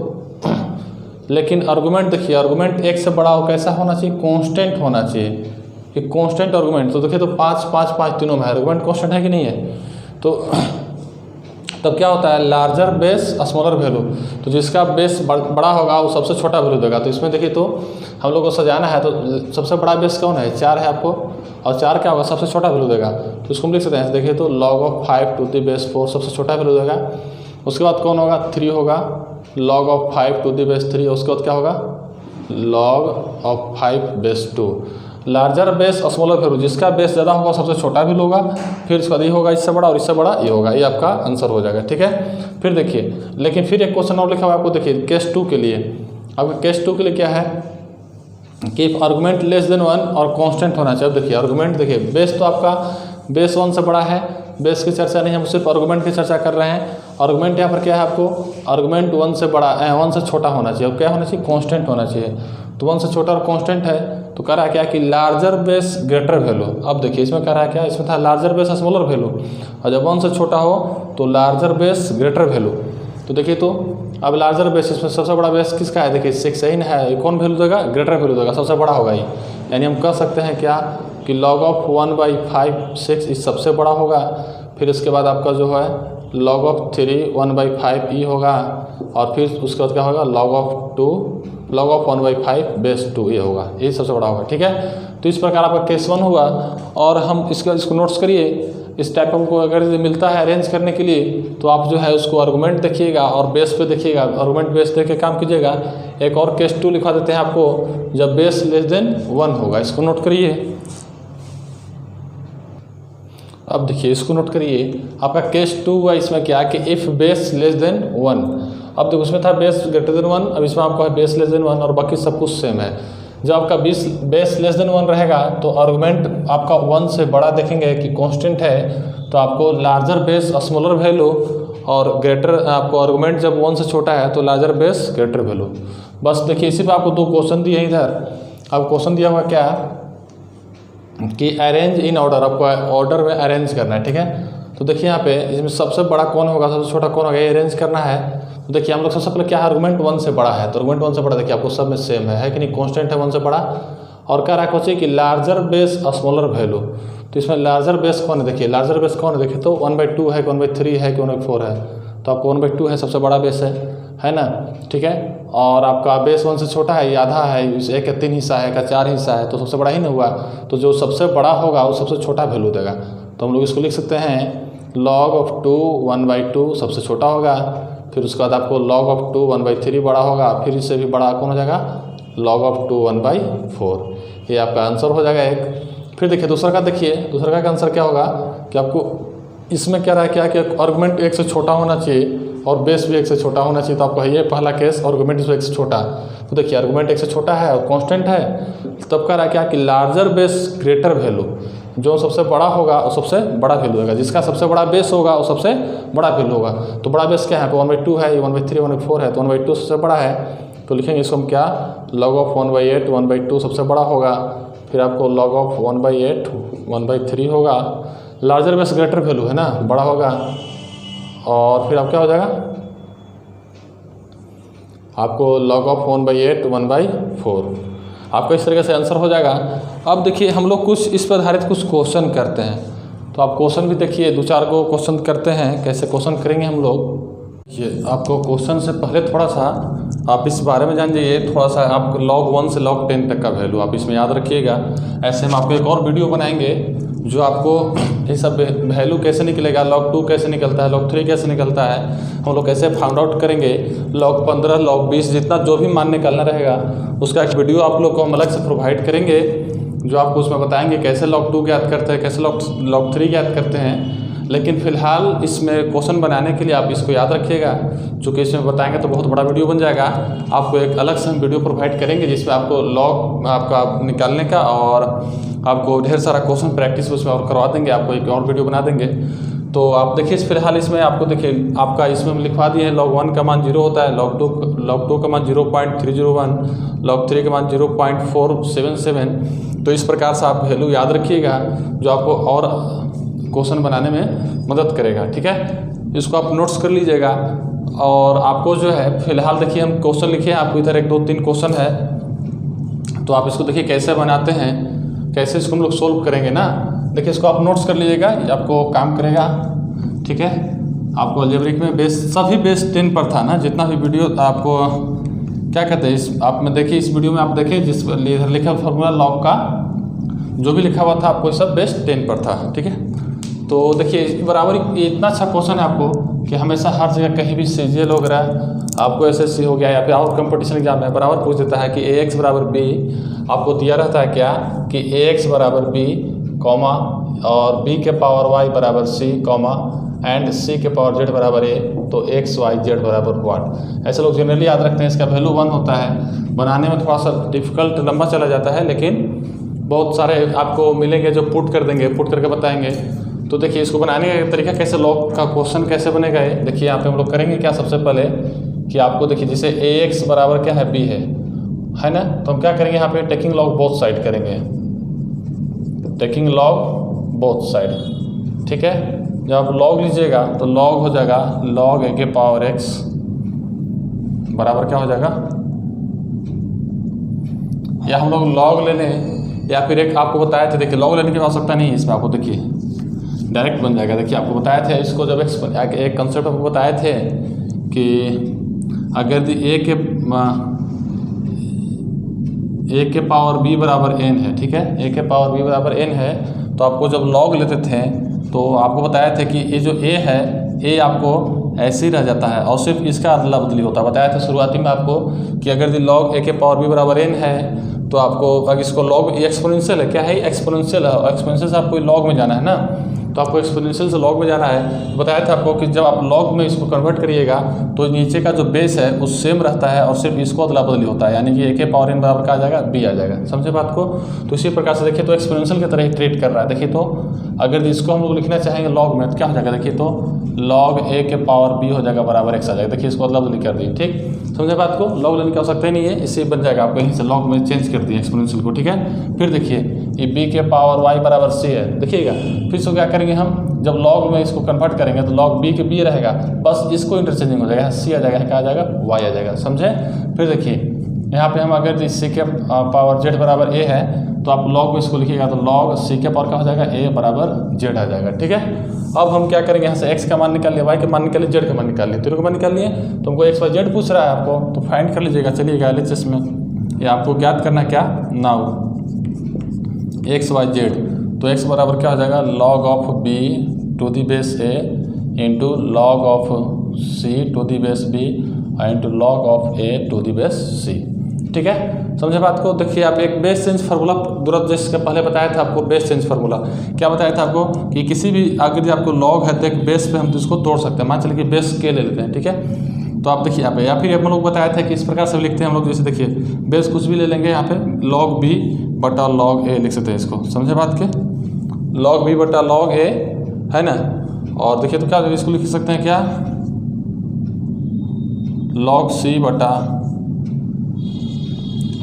लेकिन आर्गूमेंट देखिए, आर्गूमेंट 1 से बड़ा हो, कैसा होना चाहिए? कॉन्स्टेंट होना चाहिए। कि कांस्टेंट आर्गूमेंट, तो देखिए तो 5 5 5 तीनों में आर्गूमेंट कांस्टेंट है कि नहीं है? तो तब क्या होता है? लार्जर बेस स्मॉलर वैल्यू, तो जिसका बेस बड़ा होगा वो सबसे छोटा वैल्यू देगा। तो इसमें देखिए तो हम लोग को सजाना है, तो सबसे बड़ा बेस कौन है? 4 है आपको, और 4 क्या होगा? सबसे छोटा वैल्यू देगा। तो इसको हम लिख सकते हैं, देखिए तो log of 5 to the base 4 सबसे छोटा वैल्यू देगा। उसके बाद कौन होगा? 3 होगा, log of 5 to the base 3, उसके बाद क्या होगा? log of 5 base 2। Larger base smaller value, जिसका बेस ज़्यादा होगा सबसे छोटा भी होगा, फिर उसका ये होगा इससे बड़ा, और इससे बड़ा ये होगा। ये आपका आंसर हो जाएगा। ठीक है, फिर देखिए, लेकिन फिर एक क्वेश्चन और लिखा हुआ आपको, देखिए केस 2 के लिए। आपका केस 2 के लिए क्या है कि आर्गूमेंट लेस देन 1 और कांस्टेंट होना चाहिए। अब देखिए आर्गूमेंट, देखिए बेस तो आपका बेस 1 से बड़ा है, बेस की चर्चा नहीं, हम सिर्फ आर्गूमेंट की चर्चा कर रहे हैं। आर्गूमेंट यहाँ पर क्या है आपको? आर्गूमेंट 1 से बड़ा 1 से छोटा होना चाहिए, और क्या होना चाहिए? कांस्टेंट होना चाहिए। तो 1 से छोटा और कांस्टेंट है, तो कह रहा है क्या कि लार्जर बेस ग्रेटर वैल्यू। अब देखिए इसमें कह रहा है क्या? इसमें था लार्जर बेस स्मॉलर वैल्यू, और जब 1 से छोटा हो तो लार्जर बेस ग्रेटर वैल्यू। तो देखिए तो अब लार्जर बेस, इसमें सबसे बड़ा बेस किसका है? देखिए 6 ही ना है, कौन वैल्यू देगा? ग्रेटर वैल्यू देगा, सबसे बड़ा होगा ये। यानी हम कह सकते हैं क्या कि log of 1/5 6 इस सबसे बड़ा होगा। फिर इसके बाद आपका जो है log of 3 1/5 ई होगा, और फिर उसके बाद क्या होगा? log of 1/5 बेस 2 ये होगा, ये सबसे बड़ा होगा। ठीक है, तो इस प्रकार आपका केस 1 हुआ। और हम इसको नोट्स करिए। इस टाइप हमको अगर मिलता है अरेंज करने के लिए, तो आप जो है उसको आर्गूमेंट देखिएगा और बेस पे देखिएगा, आर्गूमेंट बेस देख के काम कीजिएगा। एक और केस 2 लिखवा देते हैं आपको, जब बेस लेस देन 1 होगा। इसको नोट करिए। अब देखिए इसको नोट करिए, आपका केस 2 हुआ। इसमें क्या कि इफ़ बेस लेस देन 1। अब देखो उसमें था बेस ग्रेटर देन 1, अब इसमें आपका बेस लेस देन 1, और बाकी सब कुछ सेम है। जब आपका बेस लेस देन 1 रहेगा, तो आर्गूमेंट आपका 1 से बड़ा देखेंगे कि कांस्टेंट है, तो आपको लार्जर बेस स्मॉलर वैल्यू, और ग्रेटर आपको आर्गूमेंट जब 1 से छोटा है तो लार्जर बेस ग्रेटर वैल्यू। बस देखिए इसी पर आपको 2 क्वेश्चन दिए हैं इधर। अब क्वेश्चन दिया हुआ क्या कि अरेंज इन ऑर्डर, आपको ऑर्डर में अरेंज करना है। ठीक है, तो देखिए यहाँ पे इसमें सबसे बड़ा कौन होगा, सबसे छोटा कौन होगा, ये अरेंज करना है। तो देखिए हम लोग सबसे पहले क्या है, आर्गूमेंट 1 से बड़ा है, तो आर्गूमेंट 1 से बड़ा देखिए आपको सब में सेम है कि नहीं? कांस्टेंट है 1 से बड़ा, और कह रहा है कि लार्जर बेस स्मॉलर वैल्यू। तो इसमें लार्जर बेस कौन है? देखिए लार्जर बेस कौन है, देखिए तो 1/2 है कि 1/3 है कि 1/4 है? तो आपको 1/2 है, सबसे बड़ा बेस है। है ना, ठीक है। और आपका बेस 1 से छोटा है, ये आधा है, इस 1 का 3 हिस्सा है, का 4 हिस्सा है, तो सबसे बड़ा ही ना हुआ। तो जो सबसे बड़ा होगा वो सबसे छोटा वैल्यू देगा। तो हम लोग इसको लिख सकते हैं log of 2 1/2 सबसे छोटा होगा, फिर उसके बाद आपको log of 2 1/3 बड़ा होगा, फिर इससे भी बड़ा कौन हो जाएगा log of 2 1/4। ये आपका आंसर हो जाएगा एक। फिर देखिए दूसरा का, देखिए दूसरा का आंसर क्या होगा कि आपको इसमें क्या रहा क्या कि आर्गुमेंट 1 से छोटा होना चाहिए और बेस भी 1 से छोटा होना चाहिए। तो आपका ये पहला केस, आर्गुमेंट इसमें 1 से छोटा। तो देखिए आर्गुमेंट 1 से छोटा है और कांस्टेंट है, तब कह रहा क्या कि लार्जर बेस ग्रेटर वैल्यू, जो सबसे बड़ा होगा वो सबसे बड़ा वैल्यू होगा, जिसका सबसे बड़ा बेस होगा वो सबसे बड़ा वैल्यू होगा। तो बड़ा बेस क्या है, 1/2 है, 1/3 1/4 है, तो 1/2 सबसे बड़ा है। तो लिखेंगे इसको हम क्या, log of 1/8 1/2 सबसे बड़ा होगा, फिर आपको log of 1/8 1/3 होगा। लार्जर बेस ग्रेटर वैल्यू है ना, बड़ा होगा। और फिर आप क्या हो जाएगा, आपको log of 1/8 1/4, आपका इस तरीके से आंसर हो जाएगा। अब देखिए हम लोग कुछ इस पर आधारित कुछ क्वेश्चन करते हैं, तो आप क्वेश्चन भी देखिए 2-4 को क्वेश्चन करते हैं। कैसे क्वेश्चन करेंगे हम लोग, ये आपको क्वेश्चन से पहले थोड़ा सा आप इस बारे में जान जाइए, थोड़ा सा आप log 1 से log 10 तक का वैल्यू आप इसमें याद रखिएगा। ऐसे हम आपको एक और वीडियो बनाएंगे जो आपको ये सब वैल्यू कैसे निकलेगा, log 2 कैसे निकलता है, log 3 कैसे निकलता है, हम लोग कैसे फाइंड आउट करेंगे, log 15 log 20 जितना जो भी मान निकालना रहेगा उसका एक वीडियो आप लोग को हम अलग से प्रोवाइड करेंगे, जो आपको उसमें बताएंगे कैसे log 2 ज्ञात करते हैं, कैसे log 3 ज्ञात करते हैं। लेकिन फिलहाल इसमें क्वेश्चन बनाने के लिए आप इसको याद रखिएगा, चूँकि इसमें बताएंगे तो बहुत बड़ा वीडियो बन जाएगा। आपको एक अलग से हम वीडियो प्रोवाइड करेंगे जिसमें आपको log आपका निकालने का और आपको ढेर सारा क्वेश्चन प्रैक्टिस उसमें और करवा देंगे, आपको एक और वीडियो बना देंगे। तो आप देखिए फिलहाल इसमें आपको देखिए आपका इसमें हम लिखवा दिए हैं log 1 का मान 0 होता है, log 2 का मान 0.301, log 3 का मान 0.477। तो इस प्रकार से आप वैल्यू याद रखिएगा जो आपको और क्वेश्चन बनाने में मदद करेगा, ठीक है। इसको आप नोट्स कर लीजिएगा। और आपको जो है फिलहाल देखिए हम क्वेश्चन लिखे हैं, आपको इधर 1-2-3 क्वेश्चन है, तो आप इसको देखिए कैसे बनाते हैं, कैसे इसको हम लोग सोल्व करेंगे ना। देखिए इसको आप नोट्स कर लीजिएगा, ये आपको काम करेगा, ठीक है। आपको अलजेब्रिक में बेस सभी बेस 10 पर था ना, जितना भी वीडियो आपको क्या कहते हैं इस आप में देखिए, इस वीडियो में आप देखिए जिस इधर लिखा फॉर्मूला log का जो भी लिखा हुआ था आपको सब बेस 10 पर था, ठीक है। तो देखिए बराबर ये इतना अच्छा क्वेश्चन है आपको कि हमेशा हर जगह कहीं भी CGL वगैरह आपको SSC हो गया या फिर और कंपटीशन एग्जाम में बराबर पूछ देता है कि AX बराबर B, आपको दिया रहता है क्या कि AX बराबर B कॉमा और B के पावर Y बराबर C कॉमा एंड C के पावर Z बराबर A, तो X Y Z बराबर वाट। ऐसे लोग जनरली याद रखते हैं। इसका वैल्यू 1 होता है, बनाने में थोड़ा सा डिफिकल्ट लंबा चला जाता है, लेकिन बहुत सारे आपको मिलेंगे जो पुट कर देंगे, पुट करके बताएंगे। तो देखिए इसको बनाने का तरीका कैसे, log का क्वेश्चन कैसे बनेगा ये देखिए। यहाँ पे हम लोग करेंगे क्या, सबसे पहले कि आपको देखिए जैसे AX बराबर क्या है B है ना, तो हम क्या करेंगे यहाँ पे टेकिंग log बोथ साइड करेंगे, टेकिंग log बोथ साइड, ठीक है। जब आप log लीजिएगा तो log हो जाएगा log A के पावर X बराबर क्या हो जाएगा, या हम लोग log ले लें, या फिर एक आपको बताए थे देखिए log लेने की आवश्यकता नहीं है इसमें, आपको देखिए डायरेक्ट बन जाएगा। देखिए आपको बताए थे इसको, जब एक कंसेप्ट आपको बताए थे कि अगर A के पावर B बराबर n है, ठीक है, A के पावर B बराबर n है, तो आपको जब log लेते थे तो आपको बताया था कि ये जो A है, A आपको ऐसे ही रह जाता है और सिर्फ इसका अदला बदली होता है। बताया था शुरुआती में आपको कि अगर log A के पावर B बराबर n है तो आपको अगर इसको log एक्सपोनेंशियल है, क्या है एक्सपोनेंशियल है, और एक्सपोनेंशियल से आपको log में जाना है ना, तो आपको एक्सपोनेंशियल से log में जाना है। तो बताया था आपको कि जब आप log में इसको कन्वर्ट करिएगा तो नीचे का जो बेस है वो सेम रहता है और सिर्फ इसको अदला बदली होता है, यानी कि A के पावर n बराबर क्या आ जाएगा, B आ जाएगा। समझे बात को। तो इसी प्रकार से देखिए तो एक्सपोनेंशियल की तरह ही ट्रीट कर रहा है। देखिए तो अगर इसको हम लोग लिखना चाहेंगे log में तो क्या हो जाएगा, देखिए तो log A के पावर B हो जाएगा बराबर x आ जाएगा। देखिए इसको अदला बदली कर दी, ठीक समझे बात को। log लेने की आवश्यकता ही नहीं है, इससे बन जाएगा, आपको यहीं से log में चेंज कर दिए एक्सपोनेंशियल को, ठीक है। फिर देखिए ये B के पावर Y बराबर C है, देखिएगा फिर इसको क्या करेंगे हम, जब log में इसको कन्वर्ट करेंगे तो log B के B रहेगा, बस इसको इंटरचेंजिंग हो जाएगा, C आ जाएगा, क्या आ जाएगा, Y आ जाएगा। समझे। फिर देखिए यहाँ पे हम अगर C के पावर Z बराबर A है तो आप log में इसको लिखिएगा तो log c के पावर का हो जाएगा a बराबर z आ जाएगा। ठीक है, अब हम क्या करेंगे, यहाँ से x का मान निकाल लिया, y का मान निकाल लिया, z का मान निकाल लिया, तीनों का मान निकाल लिए। तो हमको x y z पूछ रहा है आपको, तो फाइंड कर लीजिएगा। चलिएगा LHS में ये आपको ज्ञात करना क्या, नाउ x y z, तो x बराबर क्या हो जाएगा log of b to the base a into log of c to the base b into log of a to the base c। ठीक है, समझे बात को। देखिए आप एक बेस चेंज फार्मूला तुरंत जैसे पहले बताया था आपको, बेस चेंज फार्मूला क्या बताया था आपको कि किसी भी अगर यदि आपको लॉग है तो एक बेस पे हम इसको तोड़ सकते हैं। मान चलिए कि बेस के ले लेते हैं। ठीक है, तो आप देखिए यहाँ पे, या फिर हम लोग बताया था कि इस प्रकार से लिखते हैं हम लोग, जैसे देखिए बेस कुछ भी ले लेंगे, यहाँ पे log b बटा log a लिख सकते हैं इसको। समझे बात के, log b बटा log a है ना। और देखिए तो क्या इसको लिख सकते हैं क्या, log c बटा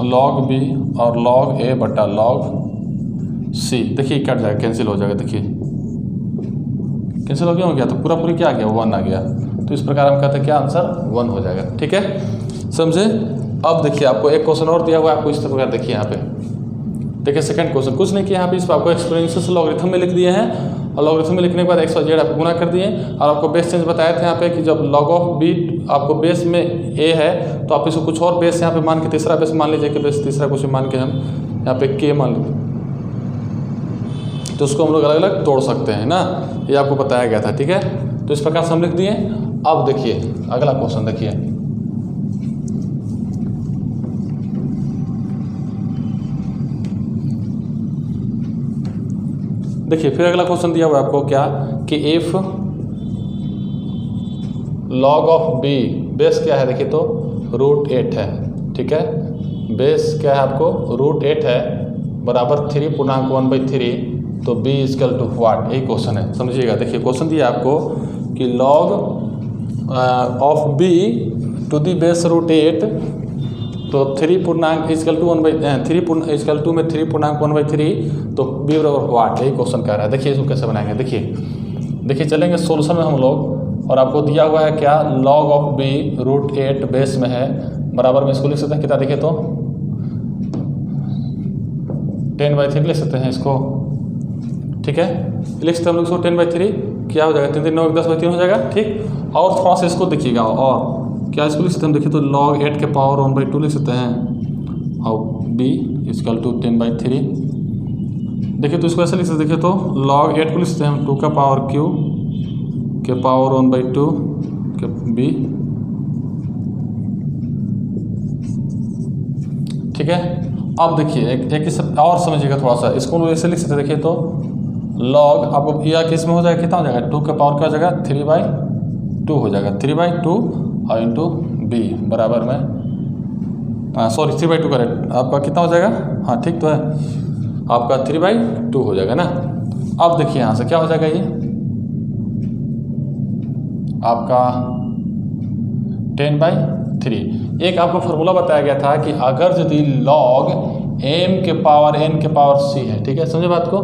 log b और log a बटा log c। देखिए कट जाएगा, कैंसिल हो जाएगा। देखिए कैंसिल हो गया तो पूरा पूरी क्या आ गया, 1 आ गया। तो इस प्रकार हम कहते हैं क्या, आंसर 1 हो जाएगा। ठीक है, समझे। अब देखिए आपको एक क्वेश्चन और दिया हुआ है आपको इस प्रकार, देखिए यहाँ पे देखिए सेकंड क्वेश्चन, कुछ नहीं किया यहाँ पे, इस पर आपको एक्सपोनेंशियल लॉगरिथम में लिख दिए हैं, और लॉगरिथम में लिखने के बाद x और z आपको गुना कर दिए। और आपको बेस चेंज बताया था यहाँ पे कि जब log ऑफ b आपको बेस में a है तो आप इसको कुछ और बेस यहाँ पे मान के, तीसरा बेस मान लीजिए कि बेस तीसरा कुछ मान के हम यहाँ पे k मान लीजिए, तो उसको हम लोग अलग अलग तोड़ सकते हैं ना, ये आपको बताया गया था। ठीक है, तो इस प्रकार से हम लिख दिए। अब देखिए अगला क्वेश्चन देखिए, देखिए फिर अगला क्वेश्चन दिया हुआ है आपको क्या कि if log of b, base क्या है देखिए तो √8 है। ठीक है, बेस क्या है आपको √8 है बराबर 3 पूर्णांक 1/3, तो b इक्वल टू व्हाट, यही क्वेश्चन है। समझिएगा, देखिए क्वेश्चन दिया आपको कि log of b to the base √8, तो 3 पूर्णांक इक्वल टू 1/3 इक्वल टू में 3 पूर्णांक 1/3, तो b बराबर व्हाट, यही क्वेश्चन कह रहा है। देखिए इसको कैसे बनाएंगे, देखिए चलेंगे सोल्यूशन में हम लोग, और आपको दिया हुआ है क्या log ऑफ b √8 बेस में है बराबर में इसको लिख सकते हैं कितना, देखिए तो 10/3 लिख सकते हैं इसको। ठीक है, लिख सकते हैं हम लोग इसको 10/3, क्या हो जाएगा 3 3 9 10/3 हो जाएगा। ठीक, और थोड़ा सा इसको देखिएगा, और क्या इसको लिख सकते हैं, देखिए तो log 8 के पावर 1/2 लिख सकते हैं, और b इक्वल टू 10/3। देखिए तो इसको ऐसे लिख सकते हैं, देखिए तो log 8 को लिख सकते हैं हम 2 का पावर q के पावर 1/2 के b। ठीक है, अब देखिए एक इस और समझिएगा थोड़ा सा, इसको ऐसे लिख सकते हैं, देखिए तो log आपको या किस में हो जाएगा, कितना हो जाएगा 2 का पावर क्या हो जाएगा 3/2 हो जाएगा, 3/2 और इंटू b बराबर में सॉरी 3/2 करेक्ट आपका कितना हो जाएगा, हाँ ठीक तो है, आपका 3/2 हो जाएगा ना। अब देखिए यहाँ से क्या हो जाएगा, ये आपका 10/3। एक आपको फार्मूला बताया गया था कि अगर यदि log m के पावर n के पावर c है, ठीक है समझे बात को,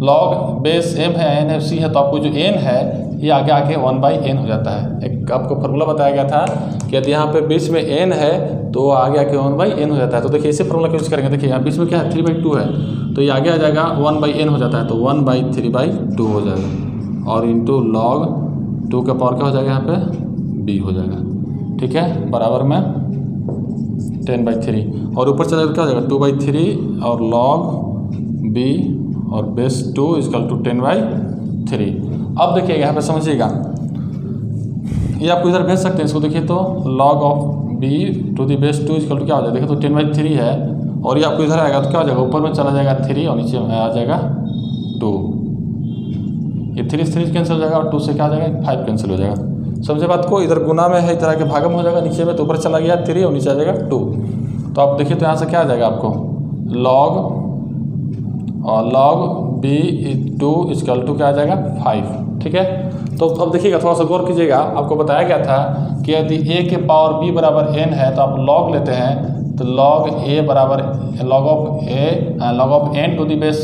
log बेस m है n है c है, तो आपको जो n है ये आगे आके 1/n हो जाता है। एक आपको फार्मूला बताया गया था कि यदि यहाँ पे बीच में n है तो आगे आके 1/n हो जाता है। तो देखिए इसी फार्मूला का यूज करेंगे, देखिए यहाँ बीच में क्या है 3/2 है, तो ये आगे आ जाएगा 1/n हो जाता है, तो 1/3/2 हो जाएगा, और इंटू log 2 का पावर क्या हो जाएगा यहाँ पे b हो जाएगा। ठीक है, बराबर में 10/3, और ऊपर चला क्या हो जाएगा 2/3 और log b और बेस 2 इक्वल टू 10/3। अब देखिए यहाँ पे समझिएगा, ये आपको इधर भेज सकते हैं इसको, देखिए तो log of b to the base 2 equal to क्या हो जाएगा, देखिए तो 10/3 है, और ये आपको इधर आएगा तो क्या हो जाएगा, ऊपर में चला जाएगा 3 और नीचे में आ जाएगा 2, ये 3 से 3 कैंसिल हो जाएगा, और 2 से क्या आ जाएगा 5 कैंसिल हो जाएगा। समझे बात को, इधर गुना में है, इधर आके भागम हो जाएगा, नीचे में तो ऊपर चला गया 3 और नीचे आ जाएगा 2। तो आप देखिए तो यहाँ से क्या आ जाएगा आपको log b 2 इक्वल टू क्या आ जाएगा 5। ठीक है, तो अब देखिएगा थोड़ा सा गौर कीजिएगा, आपको बताया गया था कि यदि a के पावर b बराबर n है तो आप log लेते हैं, तो log a बराबर log of n to the base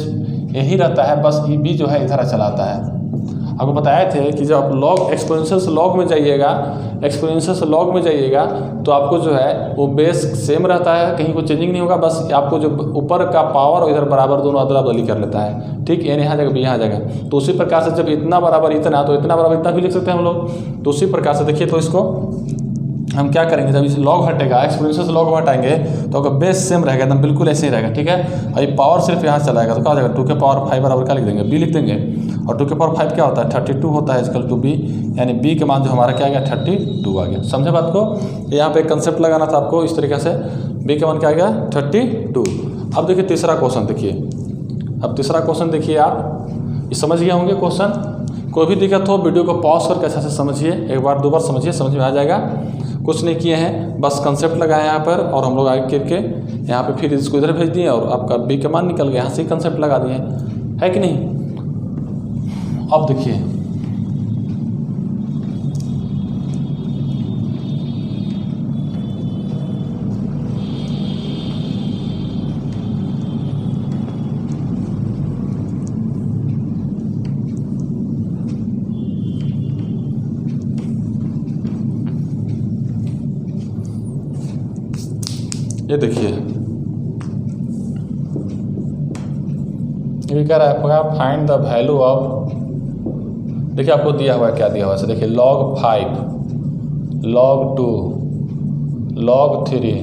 यही रहता है, बस b जो है इधर चला आता है। आपको बताए थे कि जब आप लॉग एक्सपोनेंशियल से लॉग में जाइएगा, एक्सपोनेंशियल से लॉग में जाइएगा तो आपको जो है वो बेस सेम रहता है, कहीं कोई चेंजिंग नहीं होगा, बस आपको जो ऊपर का पावर और इधर बराबर दोनों अदला बदली कर लेता है, ठीक, एन यहाँ जगह बी यहाँ जगह। तो उसी प्रकार से जब इतना बराबर इतना तो इतना बराबर इतना भी लिख सकते हैं हम लोग। तो उसी प्रकार से देखिए, तो इसको हम क्या करेंगे, जब इस लॉग हटेगा, एक्सपोनेंशियल से लॉग हटाएंगे तो आपका बेस सेम रहेगा, एकदम बिल्कुल ऐसे ही रहेगा, ठीक है। और ये पावर सिर्फ यहाँ चला जाएगा तो क्या हो जाएगा, 2 के पावर 5 बराबर क्या लिख देंगे, बी लिख देंगे। और 2 के पावर 5 क्या होता है, 32 होता है, इक्वल टू बी, यानी बी के मान जो हमारा क्या आ गया, 32 आ गया। समझे बात को? यहाँ पे एक कंसेप्ट लगाना था आपको इस तरीके से, बी के मान क्या आ गया, 32। अब देखिए तीसरा क्वेश्चन देखिए, अब तीसरा क्वेश्चन देखिए, आप ये समझ गए होंगे क्वेश्चन। कोई भी दिक्कत हो वीडियो को पॉज करके अच्छे से समझिए, एक बार दो बार समझिए, समझ में आ जाएगा। कुछ नहीं किए हैं, बस कंसेप्ट लगाए यहाँ पर और हम लोग आगे करके यहाँ पे फिर इसको इधर भेज दिए और आपका बी का मान निकल गया, यहाँ से ही कंसेप्ट लगा दिए, है कि नहीं। अब देखिए ये देखिए, ये कह रहा है फाइंड द वैल्यू ऑफ, देखिए आपको दिया हुआ है, क्या दिया हुआ है, देखिए log 5, log 2, log 3,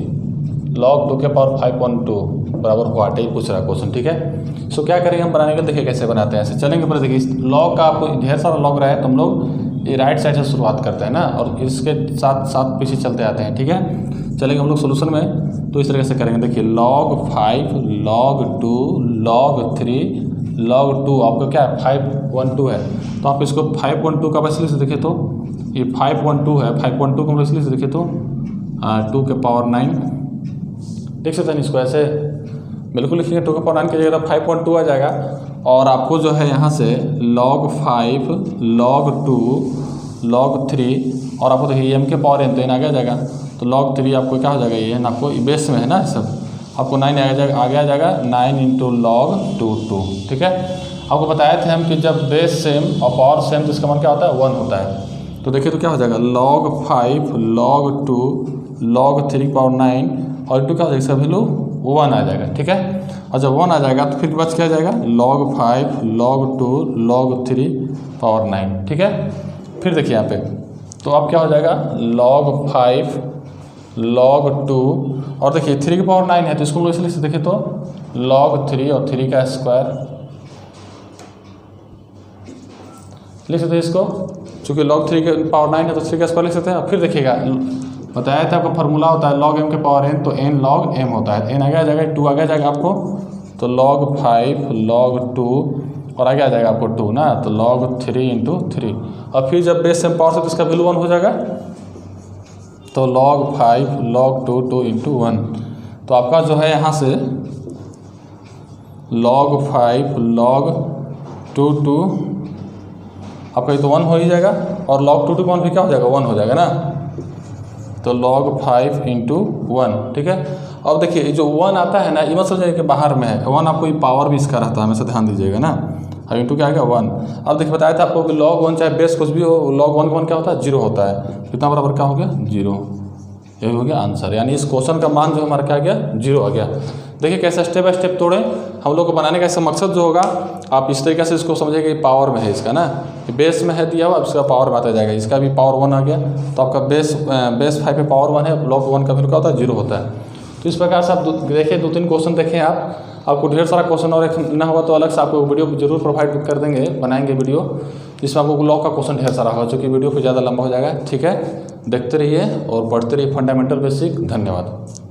log 2 के पावर 5.2 बराबर व्हाट, यही पूछ रहा है क्वेश्चन, ठीक है। सो क्या करेंगे हम बनाने के लिए, देखिए कैसे बनाते हैं, ऐसे चलेंगे। पर देखिए लॉग का आपको ढेर सारा लॉग रहा है तो हम लोग ये राइट साइड से शुरुआत करते हैं ना, और इसके साथ साथ पीछे चलते आते हैं, ठीक है। चलेंगे हम लोग सोल्यूशन में, तो इस तरह से करेंगे। देखिए log 5, log 2, log 3, log 2 आपका क्या है, 512 है, तो आप इसको 512 का वैसे से देखें तो ये 512 है, 512 को हम इसलिए से देखें तो 2 के पावर 9 देख सकते हैं इसको, ऐसे बिल्कुल लिखेंगे 2 के पावर 9 की जगह 5.2 आ जाएगा। और आपको जो है यहाँ से log 5, log 2, log 3 और आपको देखिए m के पावर n तो n आगे आ जाएगा, तो log 3 आपको क्या हो जाएगा, ये न आपको बेस में है ना सब, आपको 9 आगे आ जाएगा 9 इंटू log 2, ठीक है। आपको बताए थे हम कि जब बेस सेम और पावर सेम तो इसका मान क्या होता है, 1 होता है। तो देखिए तो क्या हो जाएगा, log 5, log 2, log 3 पावर 9 और 2 क्या हो जाएगा, इसका वैल्यू 1 आ जाएगा, ठीक है। और जब 1 आ जाएगा तो फिर बच क्या जाएगा, log 5, log 2, log 3 पावर 9, ठीक है। फिर देखिए यहाँ पे तो अब क्या हो जाएगा, log 5, log 2 और देखिए 3 की पावर 9 है तो इसको हम लोग इसलिए से देखें तो log 3 और 3 का स्क्वायर लिख सकते हैं इसको, चूँकि log 3 के पावर 9 है तो 3 का स्क्वायर लिख सकते हैं। फिर देखिएगा बताया था आपका फार्मूला होता है log m के पावर n, तो n log m होता है, n आगे आ जाएगा 2 आगे आ जाएगा आपको, तो log 5, log 2 और आगे आ जाएगा आपको 2 ना, तो log 3 इंटू 3 और फिर जब बेस सेम पावर से तो इसका वैल्यू 1 हो जाएगा, तो log 5, log 2, 2 इंटू 1, तो आपका जो है यहाँ से log 5, log 2, 2 आपका ये तो 1 हो ही जाएगा और log 2 का मान भी क्या हो जाएगा, 1 हो जाएगा ना, तो log 5 इंटू 1, ठीक है। अब देखिए जो 1 आता है ना, ये मत समझिए कि बाहर में है, 1 आपको ये पावर भी इसका रहता है, हमेशा ध्यान दीजिएगा ना। अब इंटू क्या आ गया 1। अब देखिए बताया था आपको कि log 1 चाहे बेस कुछ भी हो, log 1 का मान क्या होता है, 0 होता है, कितना बराबर क्या हो गया, 0, यही हो गया आंसर। यानी इस क्वेश्चन का मान जो हमारा क्या आ गया, 0 आ गया। देखिए कैसे स्टेप बाय स्टेप तोड़ें हम लोग को बनाने का, ऐसा मकसद जो होगा आप इस तरीके से इसको समझिए कि पावर में है इसका ना, बेस में है दिया हुआ, इसका पावर में आता जाएगा, इसका भी पावर 1 आ गया, तो आपका बेस 5 पे पावर 1 है, log 1 का वैल्यू क्या होता है, 0 होता है। तो इस प्रकार से आप देखिए 2-3 क्वेश्चन देखें आप, आपको ढेर सारा क्वेश्चन और एक ना होगा तो अलग से आपको वीडियो जरूर प्रोवाइड कर देंगे, बनाएंगे वीडियो जिसमें आपको लॉ का क्वेश्चन ढेर सारा होगा, चूँकि वीडियो फिर ज़्यादा लंबा हो जाएगा, ठीक है। देखते रहिए और पढ़ते रहिए फंडामेंटल बेसिक। धन्यवाद।